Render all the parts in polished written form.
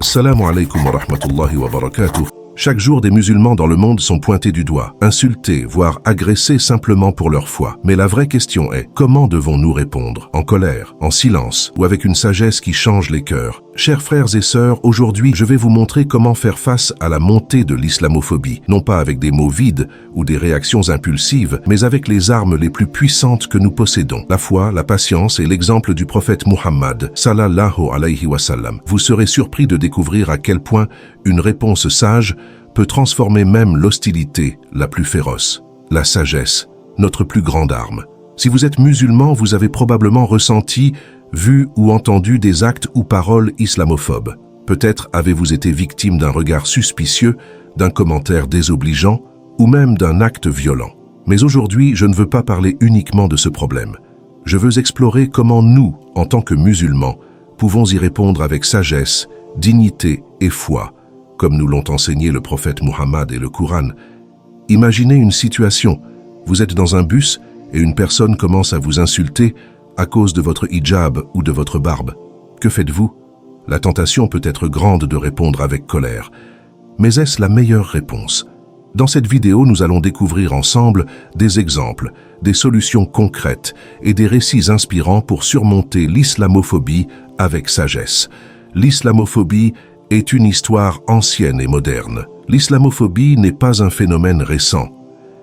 Assalamu alaikum wa rahmatullahi wa barakatuh. Chaque jour, des musulmans dans le monde sont pointés du doigt, insultés, voire agressés simplement pour leur foi. Mais la vraie question est, comment devons-nous répondre? En colère, en silence, ou avec une sagesse qui change les cœurs? Chers frères et sœurs, aujourd'hui, je vais vous montrer comment faire face à la montée de l'islamophobie, non pas avec des mots vides ou des réactions impulsives, mais avec les armes les plus puissantes que nous possédons, la foi, la patience et l'exemple du prophète Muhammad, sallallahu alayhi wa sallam. Vous serez surpris de découvrir à quel point une réponse sage peut transformer même l'hostilité la plus féroce. La sagesse, notre plus grande arme. Si vous êtes musulman, vous avez probablement ressenti, vu ou entendu des actes ou paroles islamophobes. Peut-être avez-vous été victime d'un regard suspicieux, d'un commentaire désobligeant ou même d'un acte violent. Mais aujourd'hui, je ne veux pas parler uniquement de ce problème. Je veux explorer comment nous, en tant que musulmans, pouvons y répondre avec sagesse, dignité et foi, comme nous l'ont enseigné le prophète Muhammad et le Coran. Imaginez une situation. Vous êtes dans un bus et une personne commence à vous insulter à cause de votre hijab ou de votre barbe. Que faites-vous? La tentation peut être grande de répondre avec colère. Mais est-ce la meilleure réponse? Dans cette vidéo, nous allons découvrir ensemble des exemples, des solutions concrètes et des récits inspirants pour surmonter l'islamophobie avec sagesse. L'islamophobie est une histoire ancienne et moderne. L'islamophobie n'est pas un phénomène récent.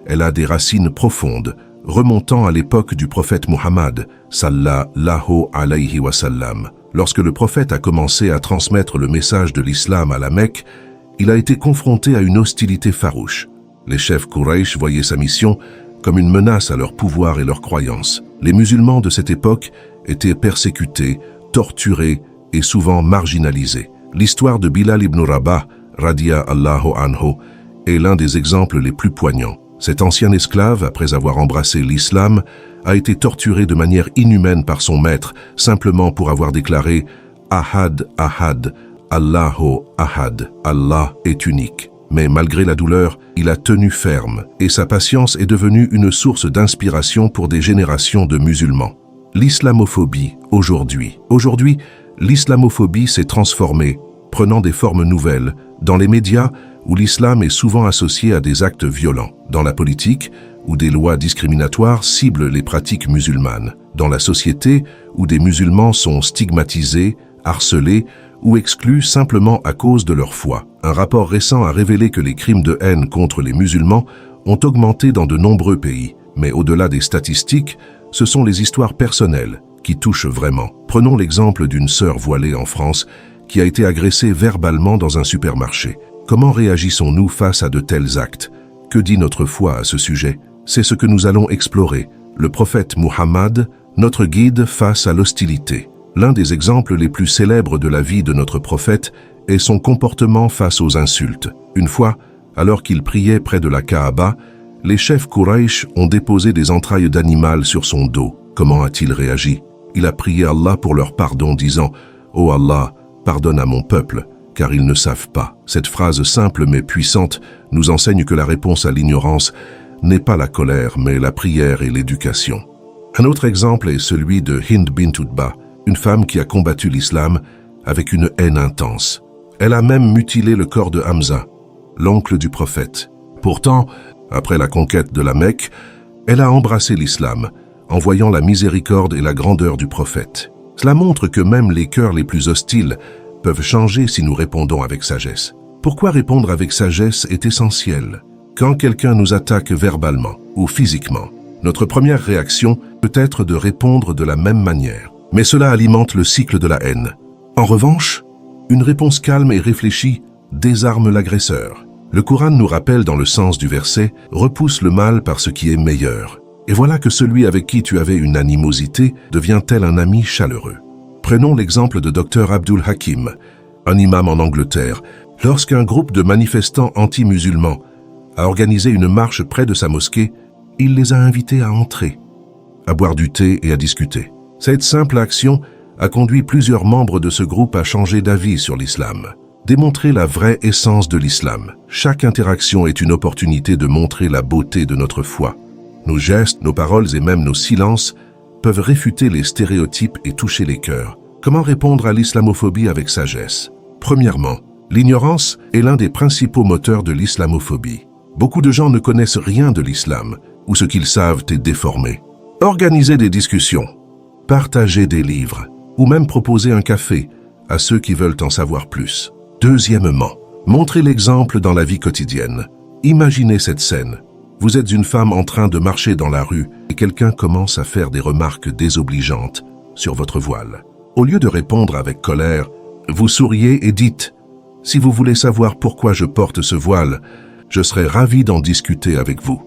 Elle a des racines profondes, remontant à l'époque du prophète Muhammad, sallallahu alayhi wa sallam. Lorsque le prophète a commencé à transmettre le message de l'islam à la Mecque, il a été confronté à une hostilité farouche. Les chefs Quraysh voyaient sa mission comme une menace à leur pouvoir et leurs croyances. Les musulmans de cette époque étaient persécutés, torturés et souvent marginalisés. L'histoire de Bilal ibn Rabah, radiyallahu anhu, est l'un des exemples les plus poignants. Cet ancien esclave, après avoir embrassé l'islam, a été torturé de manière inhumaine par son maître, simplement pour avoir déclaré « Ahad, Ahad, Allahu Ahad, Allah est unique ». Mais malgré la douleur, il a tenu ferme, et sa patience est devenue une source d'inspiration pour des générations de musulmans. L'islamophobie, aujourd'hui, l'islamophobie s'est transformée, prenant des formes nouvelles, dans les médias où l'islam est souvent associé à des actes violents, dans la politique où des lois discriminatoires ciblent les pratiques musulmanes, dans la société où des musulmans sont stigmatisés, harcelés ou exclus simplement à cause de leur foi. Un rapport récent a révélé que les crimes de haine contre les musulmans ont augmenté dans de nombreux pays. Mais au-delà des statistiques, ce sont les histoires personnelles qui touchent vraiment. Prenons l'exemple d'une sœur voilée en France qui a été agressée verbalement dans un supermarché. Comment réagissons-nous face à de tels actes? Que dit notre foi à ce sujet? C'est ce que nous allons explorer. Le prophète Muhammad, notre guide face à l'hostilité. L'un des exemples les plus célèbres de la vie de notre prophète est son comportement face aux insultes. Une fois, alors qu'il priait près de la Kaaba, les chefs Quraysh ont déposé des entrailles d'animal sur son dos. Comment a-t-il réagi? Il a prié Allah pour leur pardon, disant « Ô Allah, pardonne à mon peuple, car ils ne savent pas ». Cette phrase simple mais puissante nous enseigne que la réponse à l'ignorance n'est pas la colère, mais la prière et l'éducation. Un autre exemple est celui de Hind bint Utba, une femme qui a combattu l'islam avec une haine intense. Elle a même mutilé le corps de Hamza, l'oncle du prophète. Pourtant, après la conquête de la Mecque, elle a embrassé l'islam, en voyant la miséricorde et la grandeur du prophète. Cela montre que même les cœurs les plus hostiles peuvent changer si nous répondons avec sagesse. Pourquoi répondre avec sagesse est essentiel? Quand quelqu'un nous attaque verbalement ou physiquement, notre première réaction peut être de répondre de la même manière. Mais cela alimente le cycle de la haine. En revanche, une réponse calme et réfléchie désarme l'agresseur. Le Coran nous rappelle dans le sens du verset « Repousse le mal par ce qui est meilleur ». Et voilà que celui avec qui tu avais une animosité devient tel un ami chaleureux. Prenons l'exemple de Dr Abdul Hakim, un imam en Angleterre, lorsqu'un groupe de manifestants anti-musulmans a organisé une marche près de sa mosquée, il les a invités à entrer, à boire du thé et à discuter. Cette simple action a conduit plusieurs membres de ce groupe à changer d'avis sur l'islam. Démontrer la vraie essence de l'islam. Chaque interaction est une opportunité de montrer la beauté de notre foi. Nos gestes, nos paroles et même nos silences peuvent réfuter les stéréotypes et toucher les cœurs. Comment répondre à l'islamophobie avec sagesse? Premièrement, l'ignorance est l'un des principaux moteurs de l'islamophobie. Beaucoup de gens ne connaissent rien de l'islam, ou ce qu'ils savent est déformé. Organisez des discussions, partagez des livres, ou même proposer un café à ceux qui veulent en savoir plus. Deuxièmement, montrez l'exemple dans la vie quotidienne. Imaginez cette scène. Vous êtes une femme en train de marcher dans la rue et quelqu'un commence à faire des remarques désobligeantes sur votre voile. Au lieu de répondre avec colère, vous souriez et dites « Si vous voulez savoir pourquoi je porte ce voile, je serai ravi d'en discuter avec vous. »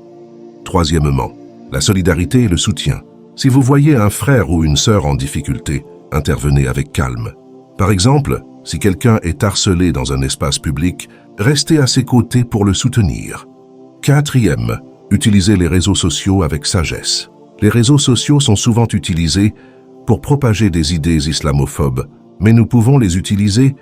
Troisièmement, la solidarité et le soutien. Si vous voyez un frère ou une sœur en difficulté, intervenez avec calme. Par exemple, si quelqu'un est harcelé dans un espace public, restez à ses côtés pour le soutenir. Quatrième, utilisez les réseaux sociaux avec sagesse. Les réseaux sociaux sont souvent utilisés pour propager des idées islamophobes, mais nous pouvons les utiliser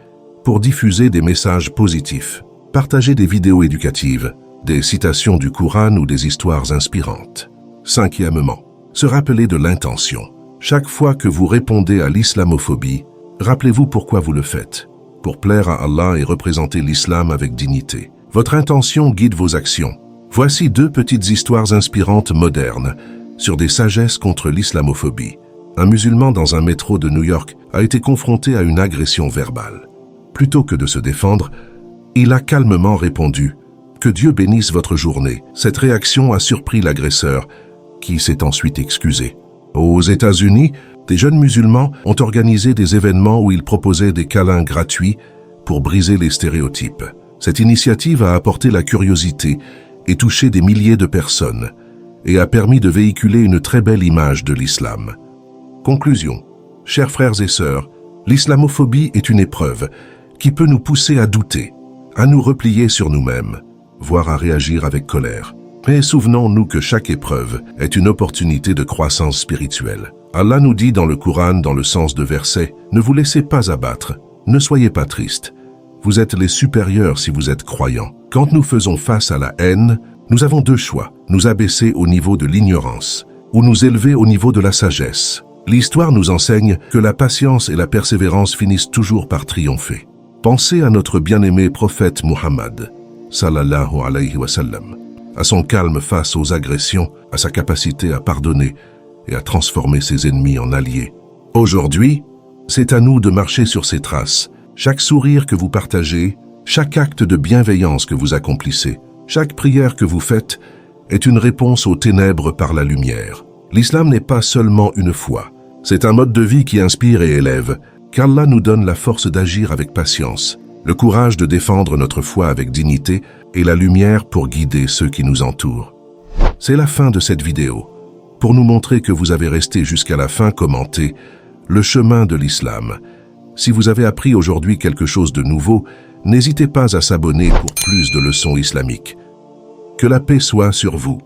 pour diffuser des messages positifs, partager des vidéos éducatives, des citations du Coran ou des histoires inspirantes. Cinquièmement, se rappeler de l'intention. Chaque fois que vous répondez à l'islamophobie, rappelez-vous pourquoi vous le faites. Pour plaire à Allah et représenter l'islam avec dignité. Votre intention guide vos actions. Voici 2 petites histoires inspirantes modernes sur des sagesses contre l'islamophobie. Un musulman dans un métro de New York a été confronté à une agression verbale. Plutôt que de se défendre, il a calmement répondu « Que Dieu bénisse votre journée ». Cette réaction a surpris l'agresseur, qui s'est ensuite excusé. Aux États-Unis, des jeunes musulmans ont organisé des événements où ils proposaient des câlins gratuits pour briser les stéréotypes. Cette initiative a apporté la curiosité et touché des milliers de personnes et a permis de véhiculer une très belle image de l'islam. Conclusion. Chers frères et sœurs, l'islamophobie est une épreuve qui peut nous pousser à douter, à nous replier sur nous-mêmes, voire à réagir avec colère. Mais souvenons-nous que chaque épreuve est une opportunité de croissance spirituelle. Allah nous dit dans le Coran, dans le sens de verset, « Ne vous laissez pas abattre, ne soyez pas tristes. Vous êtes les supérieurs si vous êtes croyants. » Quand nous faisons face à la haine, nous avons 2 choix, nous abaisser au niveau de l'ignorance ou nous élever au niveau de la sagesse. L'histoire nous enseigne que la patience et la persévérance finissent toujours par triompher. Pensez à notre bien-aimé prophète Muhammad, sallallahu alayhi wa sallam, à son calme face aux agressions, à sa capacité à pardonner et à transformer ses ennemis en alliés. Aujourd'hui, c'est à nous de marcher sur ses traces. Chaque sourire que vous partagez, chaque acte de bienveillance que vous accomplissez, chaque prière que vous faites est une réponse aux ténèbres par la lumière. L'islam n'est pas seulement une foi, c'est un mode de vie qui inspire et élève, qu'Allah nous donne la force d'agir avec patience, le courage de défendre notre foi avec dignité et la lumière pour guider ceux qui nous entourent. C'est la fin de cette vidéo. Pour nous montrer que vous avez resté jusqu'à la fin, commentez « Le chemin de l'islam ». Si vous avez appris aujourd'hui quelque chose de nouveau, n'hésitez pas à s'abonner pour plus de leçons islamiques. Que la paix soit sur vous.